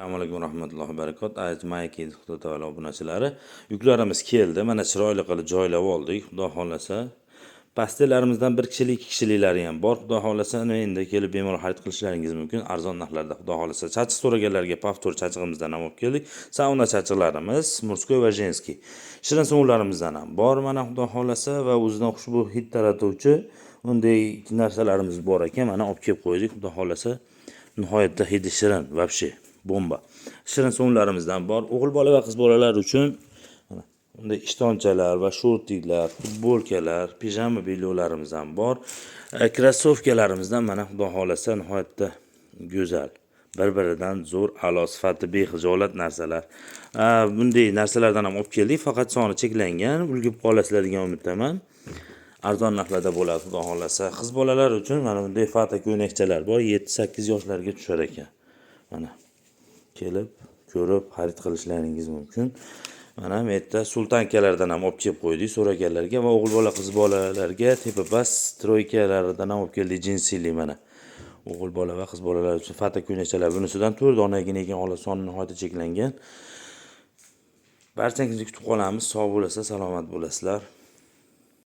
Assalomu alaykum rahmatullohi va barakatuh. Aziz Mayki Xudo taolo obunachilari, yuklarimiz keldi. Mana chiroyli qilib joylab oldik, xudo xolasa. Pastellarimizdan 1 kishilik, 2 kishiliklari ham bor. Xudo xolasa endi kelib bemalol xarid qilishlaringiz mumkin. Arzon narxlarda xudo xolasa. Chachiq so'raganlarga paftor chachig'imizdan ham olib keldik. Sauna chachiqlarimiz, murskoy va jenskiy. Shirin suvlarimizdan ham bor mana xudo xolasa va o'zidan xushbu hid taratuvchi unday narsalarimiz bor ekan. Mana olib kelib qo'ydik, xudo xolasa. Nihoyatda hidi shirin, vobshe bomba. Shirin suvlarimizdan bor. O'g'il bola va qiz bolalar uchun mana bunday ishtonchalar va shortiklar, futbolkalar, pijama belyonlarimiz ham bor. Krossovkalarimizdan mana xudo xolasa nihoyatda go'zal. Bir-biridan zo'r, a'lo sifatli, bexijolat narsalar. Bunday narsalardan ham olib keldik, faqat soni cheklangan. Ulgib qolasizlar degan umiddaman. Arzon narxlarda bo'ladi xudo xolasa. Qiz bolalar uchun mana bunday fata ko'ynakchalar bor, 7-8 yoshlarga tushar ekan. Mana kelib, ko'rib, xarid qilishlaringiz mumkin. Mana bu yerda sultankalardan ham olib kelib qo'ydik so'raganlarga va o'g'il bola, qiz bolalarga tepapas troykalaridan ham olib keldik jinsili mana. O'g'il bola va qiz bolalar uchun fata ko'ynakchalar. Bunisidan 4 donagina ekan, xolos soni nihoyatda cheklangan. Barchangizni kutib qolamiz. Sog' bo'lasizlar, salomat bo'lasizlar.